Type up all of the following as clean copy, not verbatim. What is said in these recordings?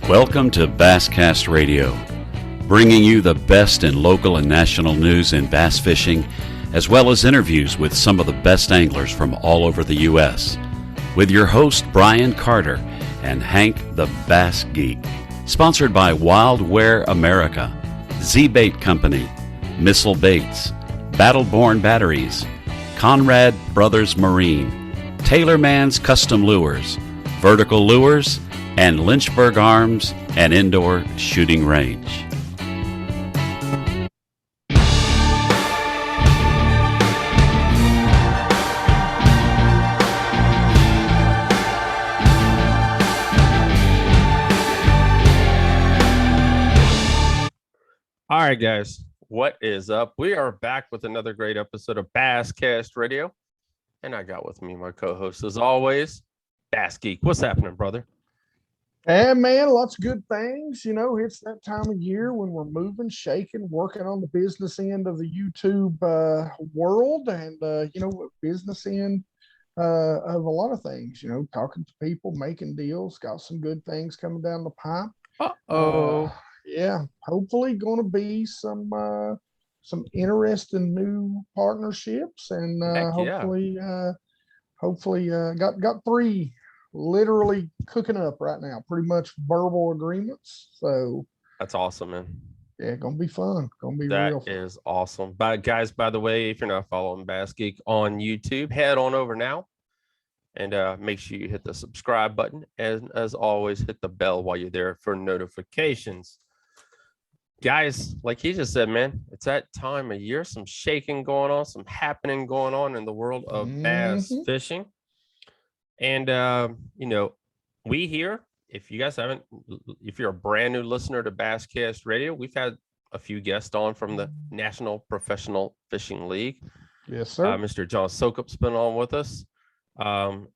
Welcome to Basscast Radio, bringing you the best in local and national news in bass fishing, as well as interviews with some of the best anglers from all over the U.S. With your host, Brian Carter, and Hank the Bass Geek. Sponsored by Wildware America, Z-Bait Company, Missile Baits, Battleborn Batteries, Conrad Brothers Marine, Taylorman's Custom Lures, Vertical Lures, and Lynchburg Arms and Indoor Shooting Range. All right, guys, what is up? We are back with another great episode of Basscast Radio, and I got with me my co-host, as always, Bass Geek. What's happening, brother? Hey, man, lots of good things. You know, it's that time of year when we're moving, shaking, working on the business end of the YouTube world and, you know, business end of a lot of things, you know, talking to people, making deals, got some good things coming down the pipe. Yeah, hopefully going to be some interesting new partnerships, and hopefully got three literally cooking up right now, pretty much verbal agreements. So that's awesome, man. Yeah, gonna be fun. Gonna be real fun. That is awesome. But guys, by the way, if you're not following Bass Geek on YouTube, head on over now and make sure you hit the subscribe button, and as always, hit the bell while you're there for notifications. Guys, like he just said, man, it's that time of year, some shaking going on, some happening going on in the world of bass fishing. And, you know, we here, if you guys haven't, if you're a brand new listener to Basscast Radio, we've had a few guests on from the National Professional Fishing League. Yes, sir. Mr. John Sokup's been on with us. And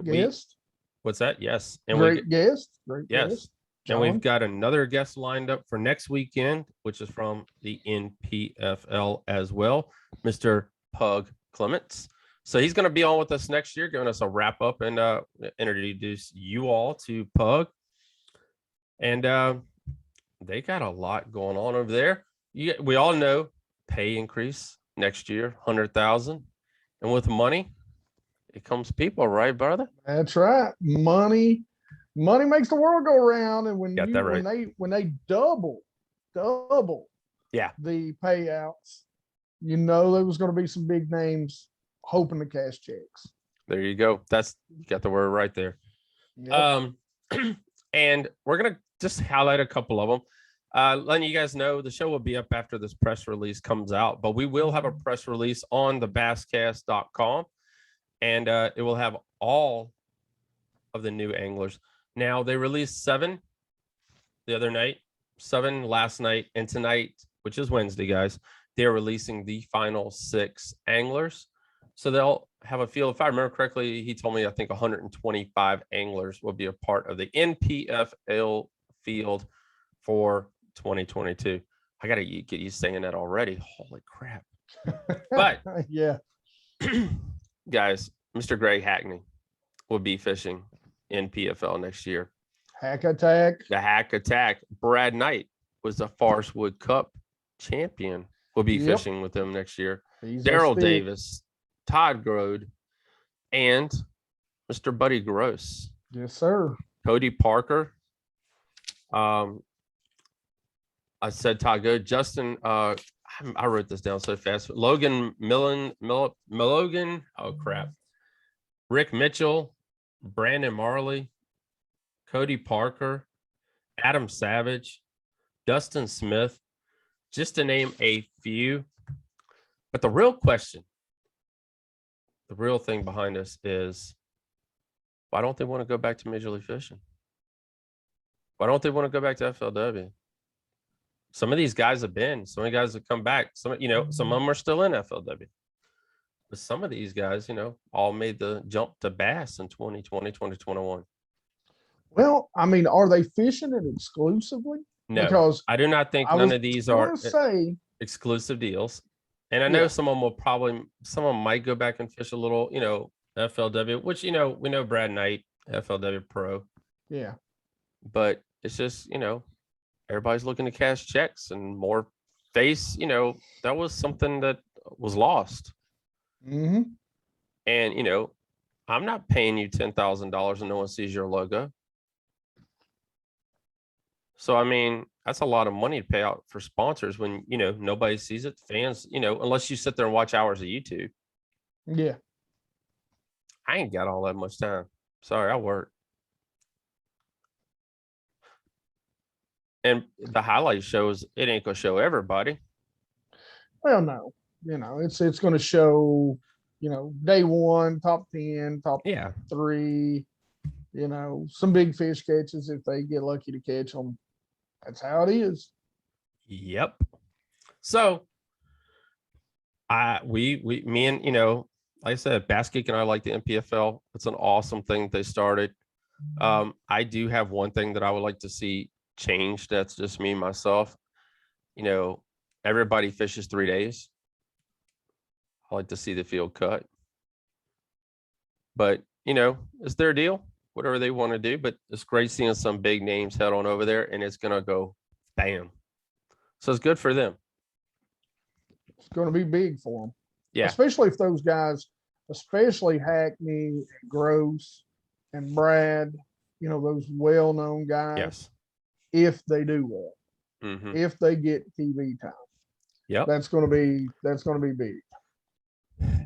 guest. What's that? Yes. And Great guest. Yes. And we've got another guest lined up for next weekend, which is from the NPFL as well, Mr. Pug Clements. So he's going to be on with us next year, giving us a wrap up and introduce you all to Pug. And they got a lot going on over there. We all know pay increase next year, 100,000. And with money, it comes people, right, brother? That's right. Money makes the world go round. And when they double the payouts, you know there was going to be some big names hoping to cash checks. There you go. You got the word right there. Yep. And we're gonna just highlight a couple of them. Letting you guys know the show will be up after this press release comes out, but we will have a press release on the basscast.com, and it will have all of the new anglers. Now, they released 7 the other night, 7 last night, and tonight, which is Wednesday, guys, they're releasing the final 6 anglers. So they'll have a field. If I remember correctly, he told me, I think 125 anglers will be a part of the NPFL field for 2022. I got to get you saying that already. Holy crap. But yeah, guys, Mr. Greg Hackney will be fishing in PFL next year. Hack Attack. The Hack Attack. Brad Knight was the Forestwood Cup champion. Will be fishing with them next year. Daryl Davis, Todd Grode, and Mr. Buddy Gross. Yes, sir. Cody Parker. I said Todd Grode. Justin, I wrote this down so fast. Logan Logan. Oh, crap. Rick Mitchell, Brandon Marley, Cody Parker, Adam Savage, Dustin Smith, just to name a few. But the real question, the real thing behind this is, why don't they want to go back to Major League Fishing? Why don't they want to go back to FLW? Some of these guys have been, some of the guys have come back. Some of them are still in FLW. But some of these guys, all made the jump to bass in 2020, 2021. Well, I mean, are they fishing it exclusively? No, because I do not think none of these are exclusive deals. And I know some of them might go back and fish a little, FLW, which, we know Brad Knight, FLW Pro. Yeah. But it's just, everybody's looking to cash checks and more face, that was something that was lost. Mm-hmm. And, I'm not paying you $10,000 and no one sees your logo. So, I mean, that's a lot of money to pay out for sponsors when, nobody sees it. Fans, unless you sit there and watch hours of YouTube. Yeah. I ain't got all that much time. Sorry, I work. And the highlight shows, it ain't gonna show everybody. Well, no, it's going to show, day one, top 10, top 3, some big fish catches if they get lucky to catch them. That's how it is. Yep. So me and, like I said, Bass Geek and I like the NPFL. It's an awesome thing they started. I do have one thing that I would like to see changed. That's just me, myself. Everybody fishes 3 days. I like to see the field cut. But, it's their deal, whatever they want to do. But it's great seeing some big names head on over there, and it's going to go bam. So it's good for them. It's going to be big for them. Yeah. Especially if those guys, especially Hackney and Gross and Brad, those well-known guys. Yes. If they do well, if they get TV time, that's going to be big.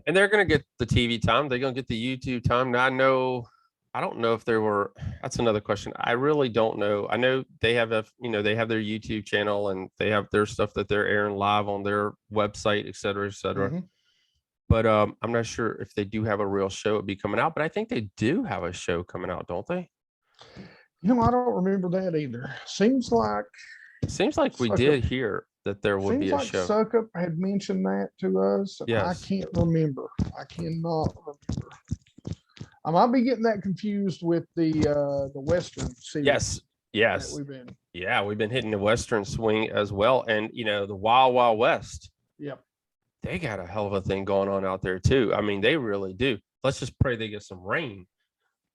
And they're going to get the TV time. They're going to get the YouTube time. Now, I don't know if there were. That's another question. I really don't know. I know they have they have their YouTube channel and they have their stuff that they're airing live on their website, et cetera, et cetera. Mm-hmm. But I'm not sure if they do have a real show it'd be coming out. But I think they do have a show coming out, don't they? I don't remember that either. Seems like we did hear that there would be a show. Suckup had mentioned that to us. Yes. I can't remember. I cannot remember. I might be getting that confused with the Western series. Yes. We've been hitting the Western swing as well. And, the Wild Wild West. Yep. They got a hell of a thing going on out there, too. I mean, they really do. Let's just pray they get some rain.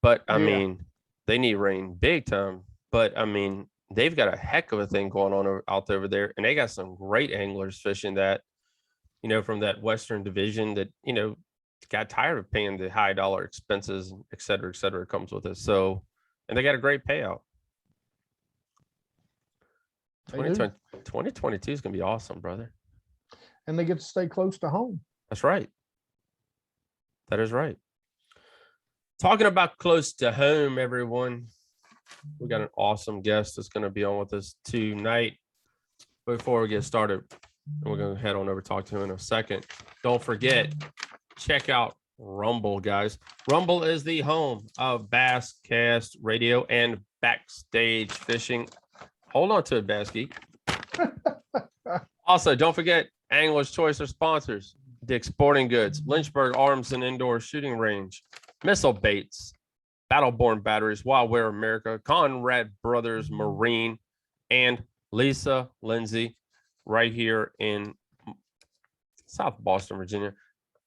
But, I mean, they need rain big time. But, I mean, they've got a heck of a thing going on out over there. And they got some great anglers fishing that, from that Western division that, got tired of paying the high dollar expenses, et cetera, comes with it. So, and they got a great payout. 2022 is going to be awesome, brother. And they get to stay close to home. That's right. That is right. Talking about close to home, everyone, we got an awesome guest that's going to be on with us tonight. Before we get started, we're going to head on over to talk to him in a second. Don't forget, check out Rumble, guys. Rumble is the home of Basscast Radio and Backstage Fishing. Hold on to it, Bass Geek. Also, don't forget, Angler's Choice are sponsors. Dick's Sporting Goods, Lynchburg Arms and Indoor Shooting Range, Missile Baits, Battleborn Batteries, Wildware America, Conrad Brothers Marine, and Lisa Lindsay right here in South Boston, Virginia.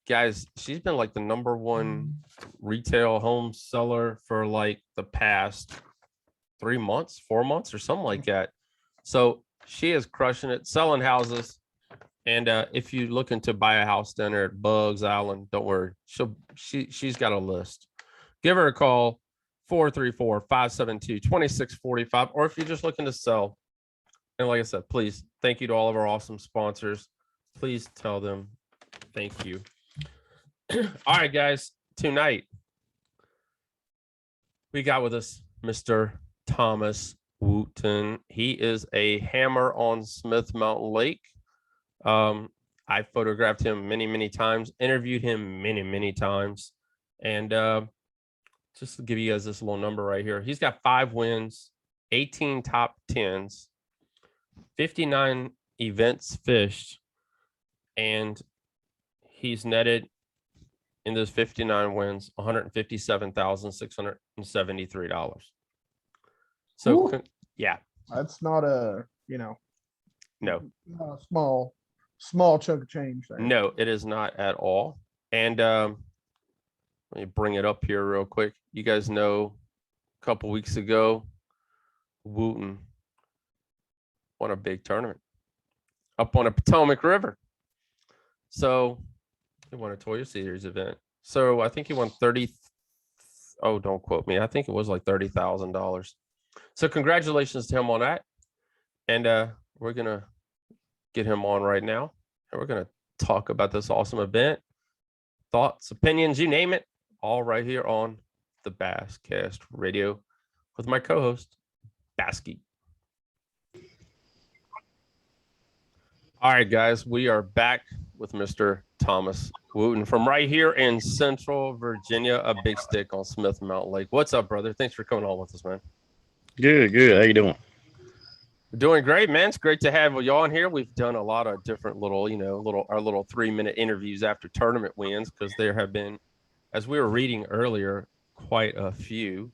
Guys, she's been like the #1 retail home seller for like the past 3 months, 4 months or something like that. So she is crushing it, selling houses. And if you're looking to buy a house down there at Bugs Island, don't worry. She's got a list. Give her a call, 434-572-2645. Or if you're just looking to sell. And like I said, please, thank you to all of our awesome sponsors. Please tell them thank you. All right, guys, tonight we got with us Mr. Thomas Wooten. He is a hammer on Smith Mountain Lake. I photographed him many times, interviewed him many times. And just to give you guys this little number right here, he's got 5 wins, 18 top 10s, 59 events fished, and he's netted in those 59 wins $157,673. So, yeah, that's not a no, not a small chunk of change there. No, it is not at all. And let me bring it up here real quick. You guys know a couple weeks ago Wooten won a big tournament up on the Potomac River. So he won a Toyota Series event. So I think he won 30. Oh, don't quote me. I think it was like $30,000. So congratulations to him on that. And we're going to get him on right now. And we're going to talk about this awesome event. Thoughts, opinions, you name it, all right here on the Basscast Radio with my co-host, Basky. All right, guys, we are back with Mr. Thomas Wooten from right here in Central Virginia, a big stick on Smith Mountain Lake. What's up, brother? Thanks for coming on with us, man. Good. How you doing? We're doing great, man. It's great to have you on here. We've done a lot of different little 3-minute interviews after tournament wins because there have been, as we were reading earlier, quite a few.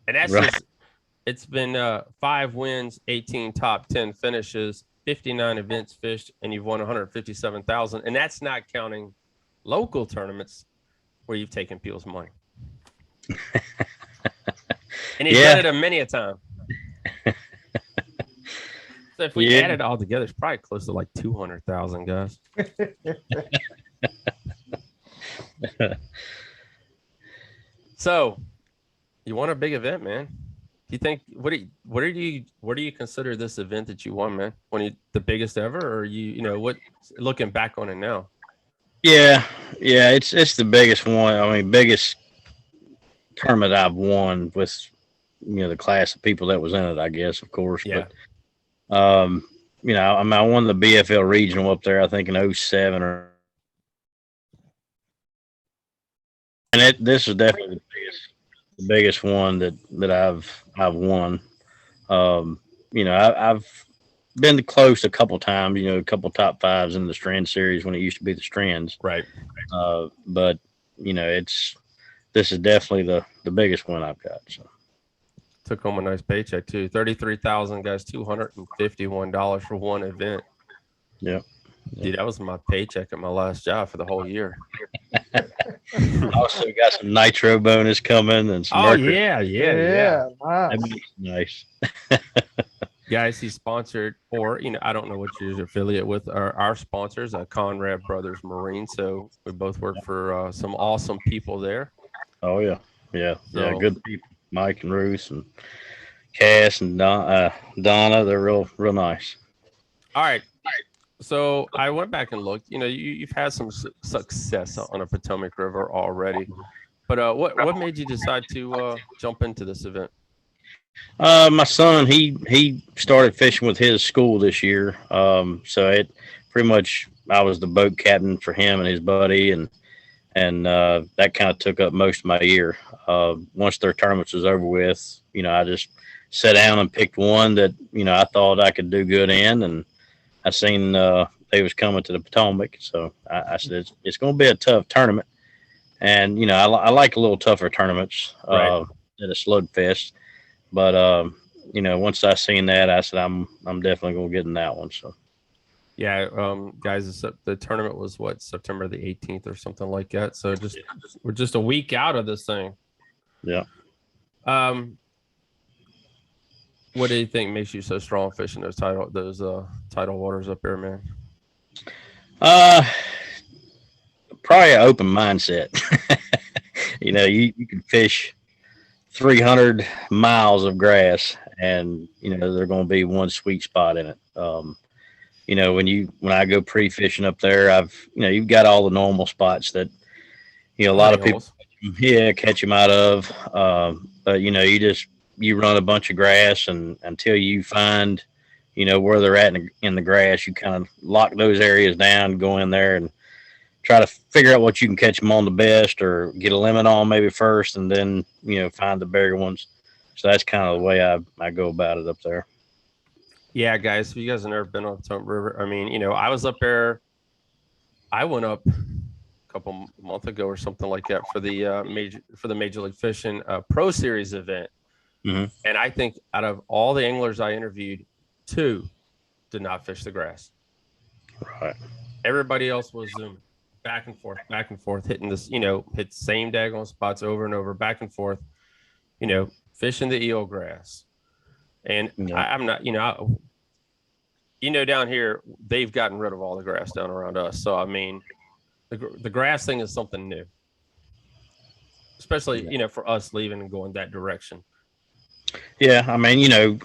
And that's right. It's been 5 wins, 18 top 10 finishes, 59 events fished, and you've won $157,000. And that's not counting local tournaments where you've taken people's money. And you've done it many a time. So if we add it all together, it's probably close to like 200,000, guys. So you won a big event, man. Do you think what do you consider this event that you won, man? The biggest ever, or what? Looking back on it now. Yeah, it's the biggest one. I mean, biggest tournament I've won with the class of people that was in it, I guess, of course. Yeah. But I won the BFL regional up there, I think in 07 and this is definitely the biggest one that I've won. I've been close a couple times, a couple top fives in the Strand series when it used to be the Strands. Right. But this is definitely the biggest one I've got. So took home a nice paycheck too. 33,000, guys, $251 for one event. Yeah. Dude, that was my paycheck at my last job for the whole year. Also got some nitro bonus coming and some mercury. Yeah. Nice. Guys, he's sponsored, or I don't know what you're affiliate with. Our sponsors, Conrad Brothers Marine. So we both work for some awesome people there. Oh yeah. So, good people. Mike and Ruth and Cass and Donna, they're real nice. All right. So I went back and looked. You've had some success on the Potomac River already, but what made you decide to jump into this event? My son, he started fishing with his school this year. So it pretty much I was the boat captain for him and his buddy, and that kind of took up most of my year. Once their tournaments was over with, I just sat down and picked one that I thought I could do good in, and I seen they was coming to the Potomac, so I said it's going to be a tough tournament, and I like a little tougher tournaments Right. at a slugfest, but once I seen that, I said I'm definitely going to get in that one. So yeah, guys, the tournament was September the 18th or something like that. So we're just a week out of this thing. Yeah. What do you think makes you so strong fishing those tidal waters up there, man? Probably an open mindset. You can fish 300 miles of grass, and there's going to be one sweet spot in it. When I go pre-fishing up there, you've got all the normal spots that a lot of people catch them out of. But you run a bunch of grass, and until you find where they're at in the grass, you kind of lock those areas down, go in there and try to figure out what you can catch them on the best, or get a limit on maybe first, and then find the bigger ones. So that's kind of the way I go about it up there. Yeah, guys, if you guys have never been on the Potomac River, I mean, I was up there. I went up a couple months ago or something like that for the Major League Fishing Pro Series event. Mm-hmm. And I think out of all the anglers I interviewed, 2 did not fish the grass. Right. Everybody else was zooming back and forth, hitting this, hit same daggone spots over and over, back and forth, fishing the eel grass. And Yeah. I'm not, down here, they've gotten rid of all the grass down around us. So, I mean, the grass thing is something new, especially, for us leaving and going that direction. Yeah, I mean,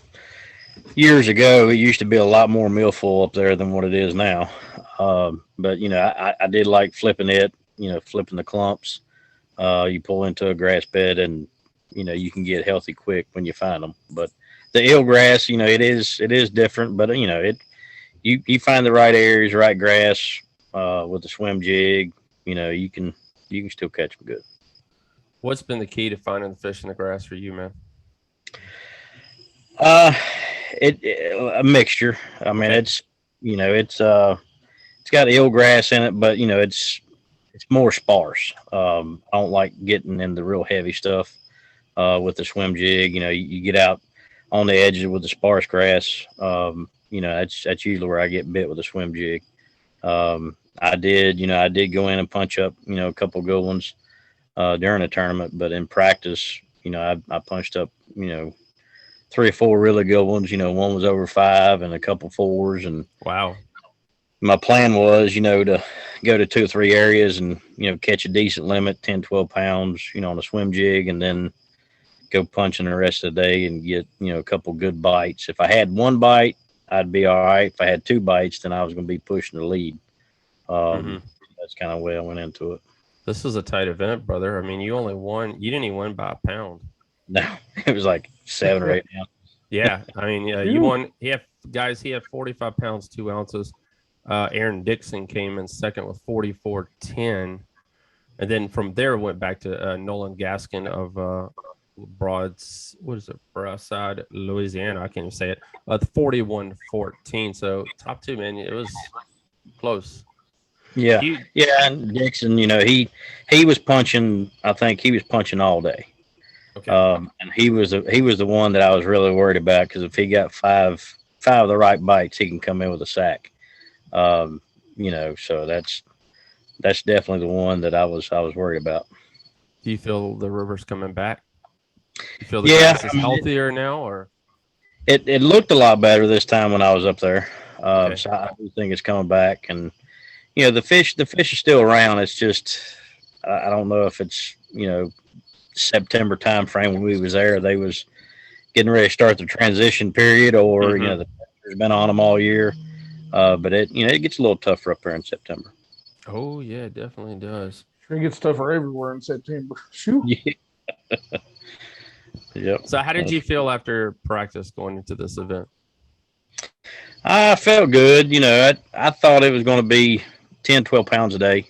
years ago, it used to be a lot more milfoil up there than what it is now. But I did like flipping it. Flipping the clumps. You pull into a grass bed, and you can get healthy quick when you find them. But the eelgrass, it is different. But you find the right areas, right grass with the swim jig. You can still catch them good. What's been the key to finding the fish in the grass for you, man? A mixture. I mean, it's got eelgrass in it, but it's more sparse. I don't like getting in the real heavy stuff with the swim jig. You get out on the edges with the sparse grass. That's usually where I get bit with a swim jig. I did go in and punch up, a couple good ones during the tournament, but in practice, I punched up, 3 or 4 really good ones. One was over 5 and a couple 4s. And wow, my plan was, to go to 2 or 3 areas and, catch a decent limit, 10, 12 pounds, on a swim jig, and then go punching the rest of the day and get, a couple good bites. If I had 1 bite, I'd be all right. If I had 2 bites, then I was going to be pushing the lead. That's kind of the way I went into it. This was a tight event, brother. I mean, you didn't even win by a pound. No, it was like 7 or 8 ounces. Yeah, I mean, you won. He had 45 pounds, 2 ounces. Aaron Dixon came in second with 44.10, and then from there went back to Nolan Gaskin of Broadside, Louisiana. I can't even say it. 41.14. So top 2, man. It was close. Yeah, and Dixon, he was punching. I think he was punching all day. Okay. And he was the one that I was really worried about, because if he got five of the right bites, he can come in with a sack. So that's definitely the one that I was worried about. Do you feel the river's coming back? You feel the grass is healthier now, or it looked a lot better this time when I was up there. Okay. So I do think it's coming back, and the fish are still around. It's just I don't know if it's September time frame when we was there, they was getting ready to start the transition period, or the pressure's been on them all year. But it gets a little tougher up there in September. Oh yeah, it definitely does. It gets tougher everywhere in September. Shoot. Yeah. Yep. So how did you feel after practice going into this event? I felt good. I thought it was going to be 10, 12 pounds a day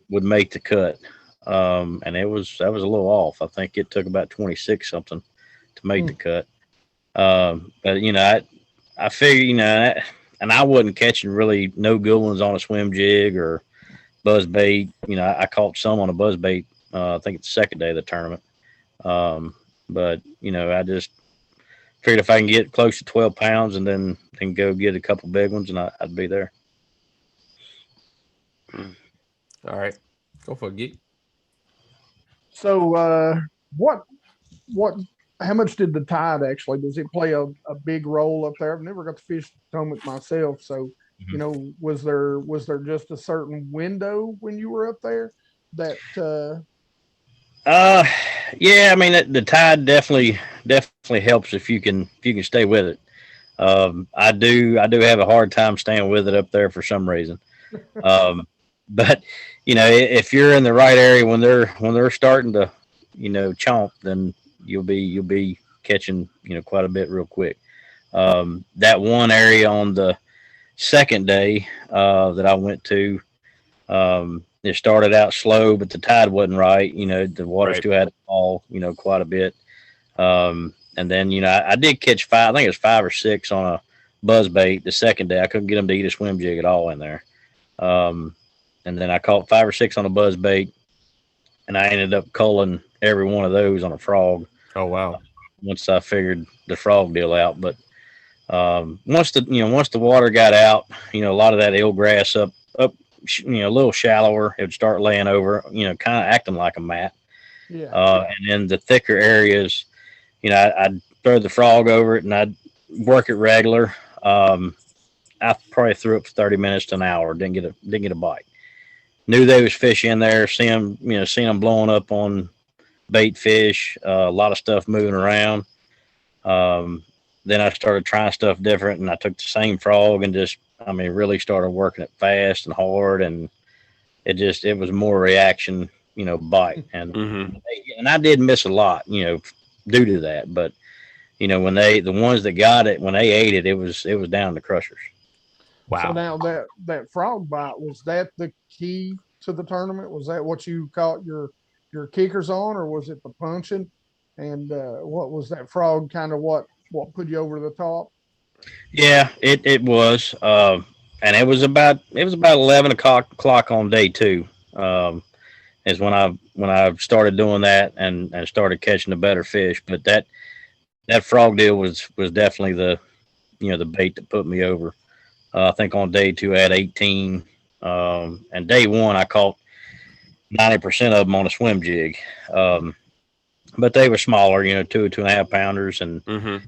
would make the cut. And that was a little off. I think it took about 26 something to make the cut. But I figured, and I wasn't catching really no good ones on a swim jig or buzz bait. I caught some on a buzz bait. I think it's the second day of the tournament. But I just figured if I can get close to 12 pounds and then go get a couple big ones, and I'd be there. All right, go for it, Geek. So, how much did the tide actually, does it play a big role up there? I've never got to fish Potomac myself. So, was there just a certain window when you were up there that, yeah, I mean, the tide definitely helps if you can stay with it. I do have a hard time staying with it up there for some reason. But if you're in the right area when they're starting to, chomp, then you'll be catching, quite a bit real quick. That one area on the second day that I went to, it started out slow, but the tide wasn't right. The water still had to fall, quite a bit. And then, I did catch 5, I think it was 5 or 6 on a buzz bait the second day. I couldn't get them to eat a swim jig at all in there. And then I caught 5 or 6 on a buzz bait, and I ended up culling every one of those on a frog. Oh, wow. Once I figured the frog deal out. But once the water got out, a lot of that eelgrass up, a little shallower, it would start laying over, kind of acting like a mat. yeah. And then the thicker areas, I throw the frog over it, and I'd work it regular. I probably threw it for 30 minutes to an hour. Didn't get a bite. Knew they was fish in there. Seeing them blowing up on bait fish. A lot of stuff moving around. Then I started trying stuff different, and I took the same frog and really started working it fast and hard, and it was more reaction, bite, and and I did miss a lot, due to that. But when the ones that got it, when they ate it, it was down to crushers. Wow. So now that frog bite, was that the key to the tournament? Was that what you caught your kickers on, or was it the punching? And what was that frog kind of what put you over the top? Yeah, it was, and it was about 11 o'clock on day 2. Is when I started doing that and started catching the better fish. But that frog deal was definitely the bait that put me over. I think on day 2 I had 18, and day 1 I caught 90% of them on a swim jig. But they were smaller, 2.5 pounders, and I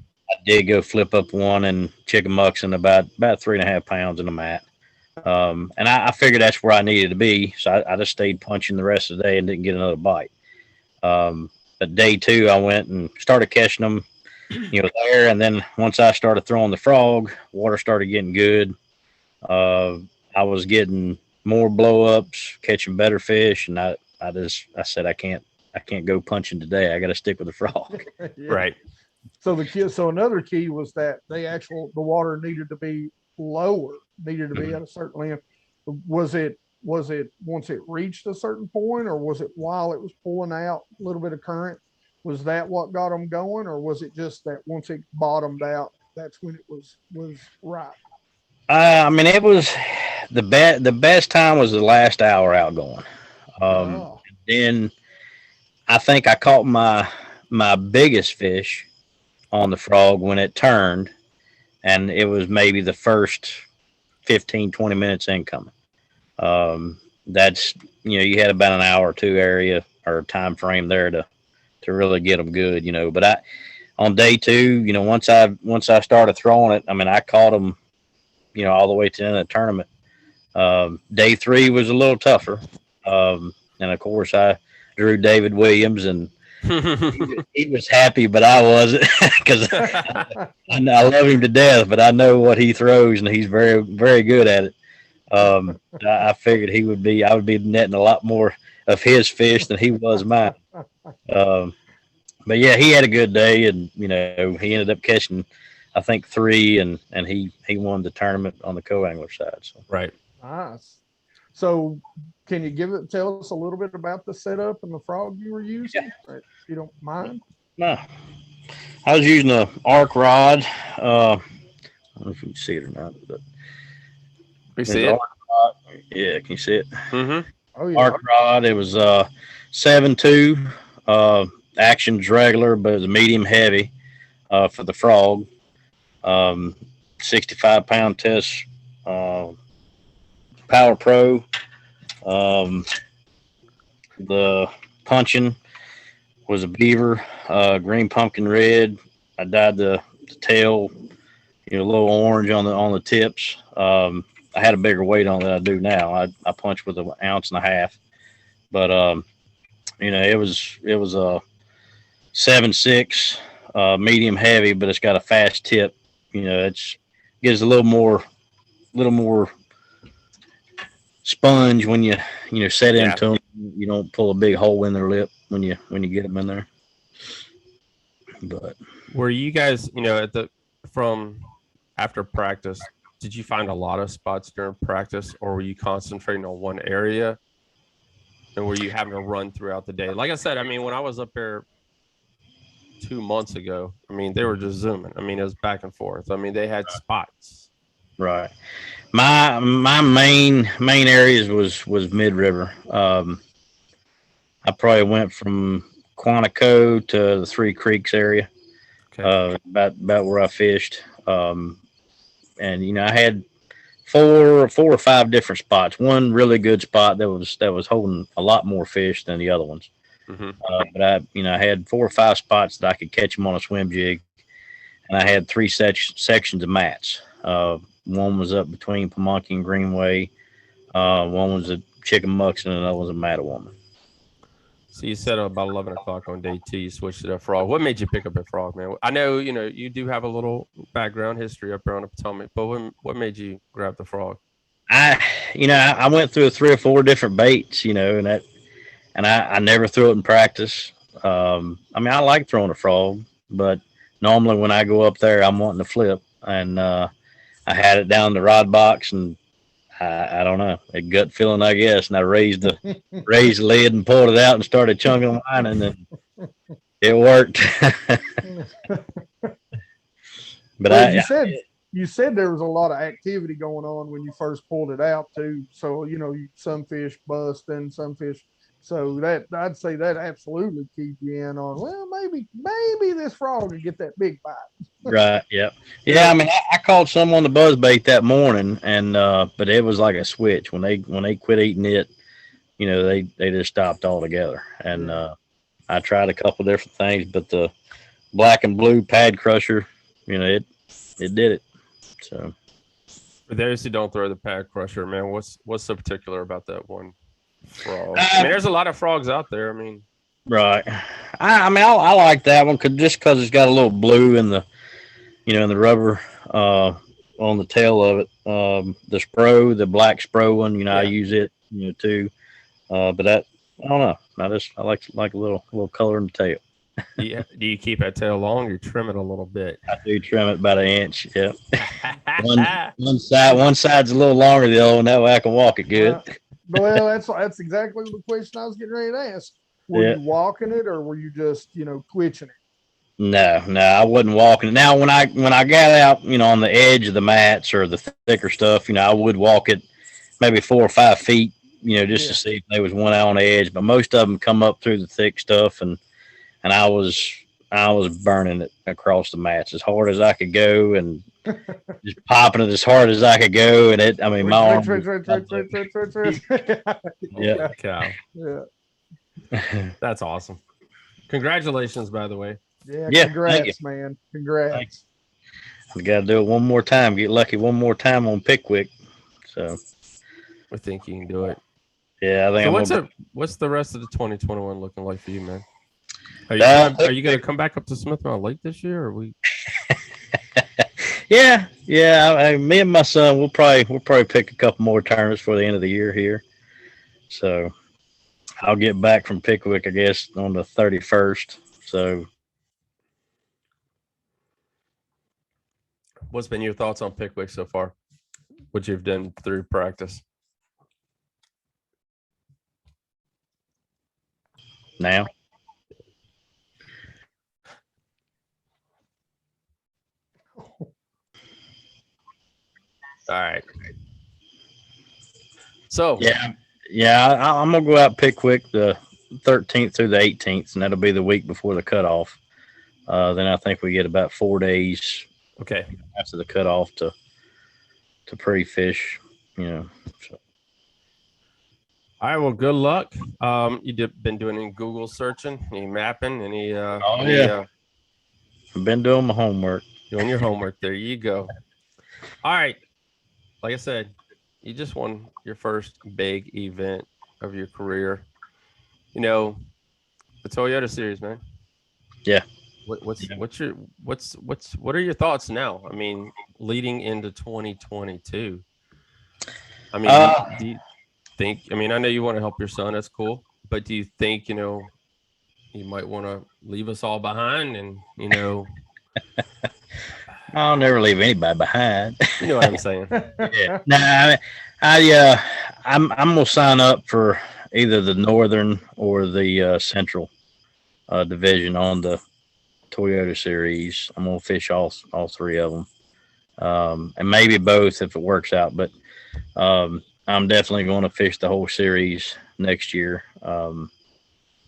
did go flip up one and chicken muxing about 3.5 pounds in the mat. And I figured that's where I needed to be, so I just stayed punching the rest of the day and didn't get another bite. But day 2 I went and started catching them, there, and then once I started throwing the frog, water started getting good. I was getting more blow ups, catching better fish, and I said I can't go punching today. I got to stick with the frog. Yeah. Right. So another key was that the water needed to be lower, needed to be at a certain length. Was it once it reached a certain point, or was it while it was pulling out a little bit of current? Was that what got them going, or was it just that once it bottomed out, that's when it was right? It was the best time was the last hour outgoing. Then I think I caught my biggest fish on the frog when it turned, and it was maybe the first 15-20 minutes incoming. That's you had about an hour or 2 area or time frame there to really get them good, but on day 2, once I started throwing it, I caught them, all the way to the end of the tournament. Day 3 was a little tougher. And of course I drew David Williams, and he was happy, but I wasn't, because I love him to death, but I know what he throws, and he's very, very good at it. I figured I would be netting a lot more of his fish than he was mine. But yeah, he had a good day, and he ended up catching, I think, 3, and he won the tournament on the co-angler side. So. Right. Nice. So can you tell us a little bit about the setup and the frog you were using, if you don't mind? No, I was using an arc rod. I don't know if you can see it or not, but we see it. Yeah, can you see it? Mm-hmm. Oh yeah. Arc rod. It was 7.2. Action's regular, but it was a medium heavy for the frog. 65-pound test. Power Pro. The punching was a beaver, green pumpkin red. I dyed the tail, a little orange on the tips. I had a bigger weight on than I do now. I punched with 1.5 ounces, but it was a 7.6 medium heavy, but it's got a fast tip. It gives a little more sponge when you set into them. You don't pull a big hole in their lip when you get them in there. But were you guys, from after practice, did you find a lot of spots during practice, or were you concentrating on one area, and were you having to run throughout the day? Like I said, when I was up there 2 months ago, they were just zooming. It was back and forth. They had spots. Right. My main areas was mid river. I probably went from Quantico to the Three Creeks area. Okay. About where I fished. And I had four or five different spots. One really good spot that was holding a lot more fish than the other ones. Mm-hmm. But I had 4 or 5 spots that I could catch them on a swim jig. and I had three sections of mats. One was up between Potomac and Greenway. One was a chicken muxon, and another was a Mattawoman. So you said about 11 o'clock on day 2, you switched it up frog. What made you pick up a frog, man? I know, you do have a little background history up there on the Potomac, but what made you grab the frog? I went through 3 or 4 different baits, and I never threw it in practice. I like throwing a frog, but normally when I go up there, I'm wanting to flip, and I had it down the rod box, and I don't know, a gut feeling, I guess. And I raised the lid and pulled it out and started chunking line, and then it worked. But well, you said there was a lot of activity going on when you first pulled it out too. So some fish bust and some fish. So that I'd say that absolutely keep you in on. Well, maybe this frog will get that big bite. Right. Yep. Yeah. I caught some on the buzz bait that morning, and but it was like a switch when they quit eating it. They just stopped altogether. And I tried a couple different things, but the black and blue pad crusher, it did it. So for those who don't throw the pad crusher, man, what's so particular about that one frog? There's a lot of frogs out there. Right. I like that one because it's got a little blue in the in the rubber on the tail of it. The black Spro one, Yeah. I use it too. But that, I don't know. I like a little color in the tail. Do you keep that tail long, or you trim it a little bit? I do trim it about 1 inch. Yeah. one side's a little longer than the other one. That way I can walk it good. Well, that's exactly the question I was getting ready to ask. Were you walking it, or were you just twitching it? No, I wasn't walking it. Now when I got out, on the edge of the mats or the thicker stuff, I would walk it maybe 4 or 5 feet, just to see if there was one out on the edge. But most of them come up through the thick stuff, and I was burning it across the mats as hard as I could go, and just popping it as hard as I could go. And my arm. Yeah, cow. Yeah. That's awesome. Congratulations, by the way. Yeah, congrats, man. Congrats. Thanks. I got to do it one more time. Get lucky one more time on Pickwick. So I think you can do it. Yeah, I think. So what's the rest of the 2021 looking like for you, man? Are you going to come back up to Smith Mountain Lake this year, or are we? Yeah. Me and my son, we'll probably pick a couple more tournaments for the end of the year here. So I'll get back from Pickwick, I guess, on the 31st. So. What's been your thoughts on Pickwick so far? What you've done through practice? Now. All right. So yeah, I'm gonna go out Pickwick the 13th through the 18th, and that'll be the week before the cutoff. Then I think we get about 4 days. Okay. After the cutoff to pre-fish, So. All right. Well, good luck. Been doing any Google searching, any mapping, any? I've been doing my homework. Doing your homework. There you go. All right. Like I said, you just won your first big event of your career. The Toyota Series, man. Yeah. What are your thoughts now? Leading into 2022. Do you think? I know you want to help your son. That's cool. But do you think you might want to leave us all behind? And I'll never leave anybody behind. You know what I'm saying? Yeah. Nah, I'm gonna sign up for either the Northern or the Central division on the Toyota Series. I'm gonna fish all 3 of them, and maybe both if it works out. But I'm definitely going to fish the whole series next year, and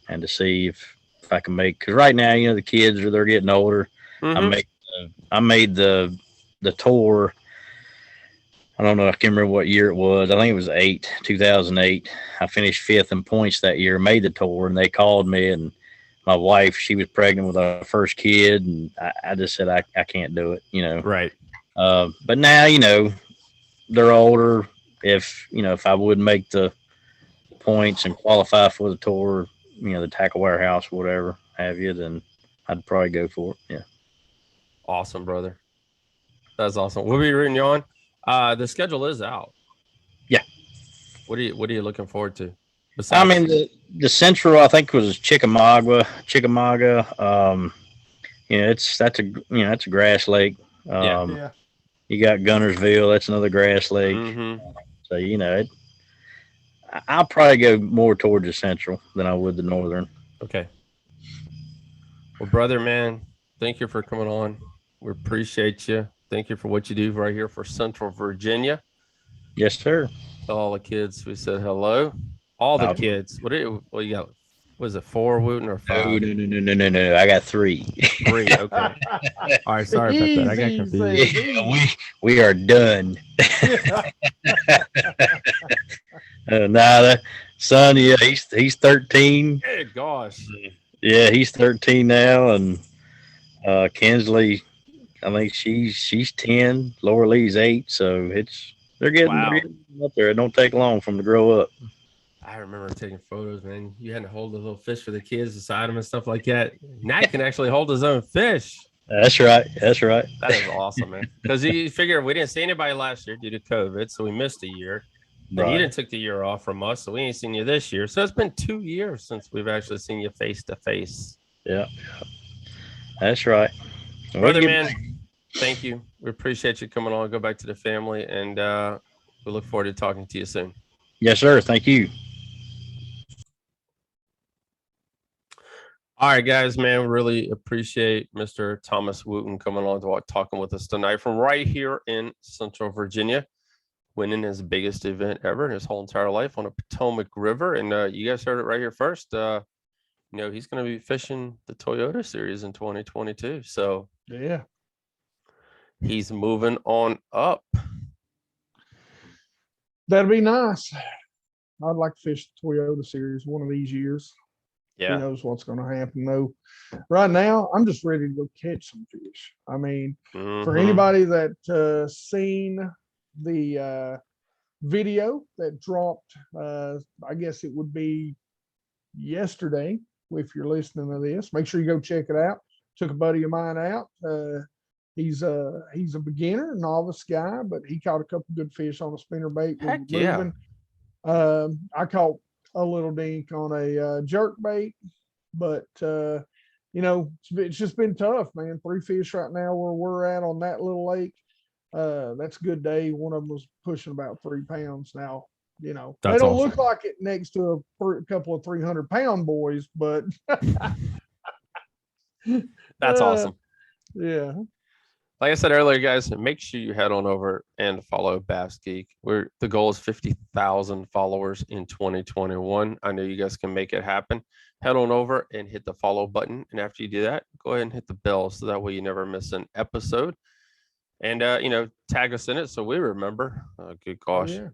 to see if I can make. Because right now, the kids they're getting older. Mm-hmm. I made the tour. I don't know. I can't remember what year it was. I think it was 2008. I finished 5th in points that year. Made the tour, and they called me and my wife, she was pregnant with our first kid, and I just said I can't do it, you know. Right. But now, you know, they're older. If I would make the points and qualify for the tour, you know, the tackle warehouse, whatever have you, then I'd probably go for it. Yeah. Awesome, brother. That's awesome. We'll be rooting you on. The schedule is out. Yeah. What are you looking forward to? I Besides, mean, the central, I think, was Chickamauga. You know, that's a grass lake. Yeah. Yeah. You got Gunnersville. That's another grass lake. Mhm. So, you know, I'll probably go more towards the central than I would the northern. Okay. Well, brother, man, thank you for coming on. We appreciate you. Thank you for what you do right here for Central Virginia. Yes, sir. Tell all the kids we said hello. All the Oh. kids. You got? Was it 4, Wooten, or 5? No. I got 3. 3. Okay. All right. Sorry about that. I got Easy, confused. Yeah, we are done. That son, yeah, he's 13. Good gosh. Yeah, he's 13 now, and Kinsley, I think she's 10. Laura Lee's 8. So they're getting up there. It don't take long for them to grow up. I remember taking photos, man. You had to hold the little fish for the kids beside him and stuff like that. Now he can actually hold his own fish. That's right. That is awesome, man. Because you figure we didn't see anybody last year due to COVID, so we missed a year. And you didn't take the year off from us, so we ain't seen you this year. So it's been 2 years since we've actually seen you face to face. Yeah, that's right. Brother, man, thank you. We appreciate you coming on. Go back to the family, and we look forward to talking to you soon. Yes, sir. Thank you. All right, guys, man, really appreciate Mr. Thomas Wooten coming on to talking with us tonight from right here in Central Virginia, winning his biggest event ever in his whole entire life on the Potomac River. And you guys heard it right here first. You know, he's going to be fishing the Toyota Series in 2022. So Yeah. he's moving on up. That'd be nice. I'd like to fish the Toyota Series one of these years. Who Yeah. knows what's going to happen, though. Right now, I'm just ready to go catch some fish. I mean, for Mhm. anybody that seen the video that dropped, I guess it would be yesterday. If you're listening to this, make sure you go check it out. Took a buddy of mine out. He's a beginner, novice guy, but he caught a couple good fish on a spinnerbait. Heck yeah. Moving. I caught a little dink on a jerk bait, but you know, it's just been tough, man. 3 fish right now where we're at on that little lake. That's a good day. One of them was pushing about 3 pounds. Now, you know, That's they don't awesome. look like it next to a couple of 300-pound boys, but That's awesome. Yeah. Like I said earlier, guys, make sure you head on over and follow Bass Geek. The goal is 50,000 followers in 2021. I know you guys can make it happen. Head on over and hit the follow button. And after you do that, go ahead and hit the bell so that way you never miss an episode. And, you know, tag us in it so we remember. Good gosh. Yeah.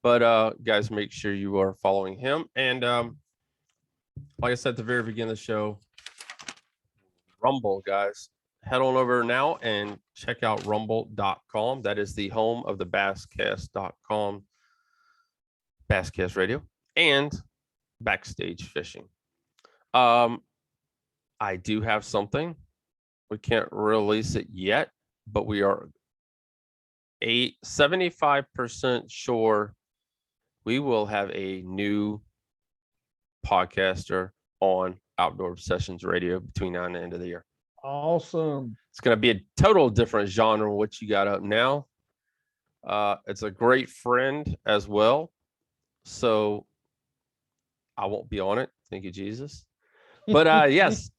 But, guys, make sure you are following him. And like I said at the very beginning of the show, Rumble, guys. Head on over now and check out rumble.com. That is the home of the basscast.com, Basscast Radio, and Backstage Fishing. I do have something. We can't release it yet, but we are 75% sure we will have a new podcaster on Outdoor Sessions Radio between now and the end of the year. Awesome. It's going to be a total different genre than what you got up now. It's a great friend as well. So I won't be on it. Thank you, Jesus. But yes,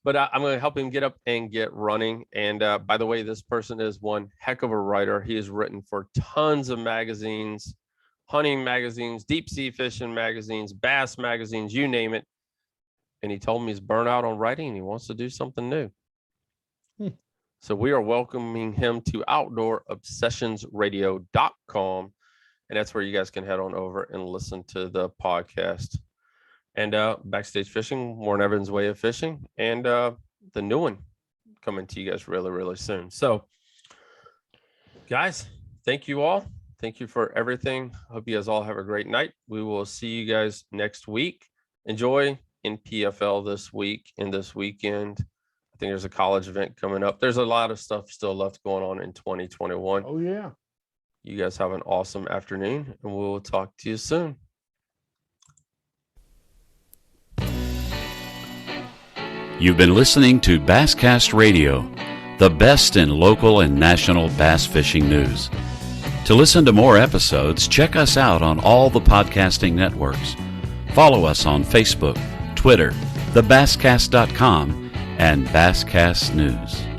but I'm going to help him get up and get running. And by the way, this person is one heck of a writer. He has written for tons of magazines, hunting magazines, deep sea fishing magazines, bass magazines, you name it. And he told me he's burnt out on writing and he wants to do something new. So we are welcoming him to outdoorobsessionsradio.com. And that's where you guys can head on over and listen to the podcast. And Backstage Fishing, Warren Evans' Way of Fishing, and the new one coming to you guys really, really soon. So, guys, thank you all. Thank you for everything. Hope you guys all have a great night. We will see you guys next week. Enjoy in PFL this week and this weekend. I think there's a college event coming up. There's a lot of stuff still left going on in 2021. Oh, yeah. You guys have an awesome afternoon, and we'll talk to you soon. You've been listening to Basscast Radio, the best in local and national bass fishing news. To listen to more episodes, check us out on all the podcasting networks. Follow us on Facebook, Twitter, thebasscast.com, and Basscast News.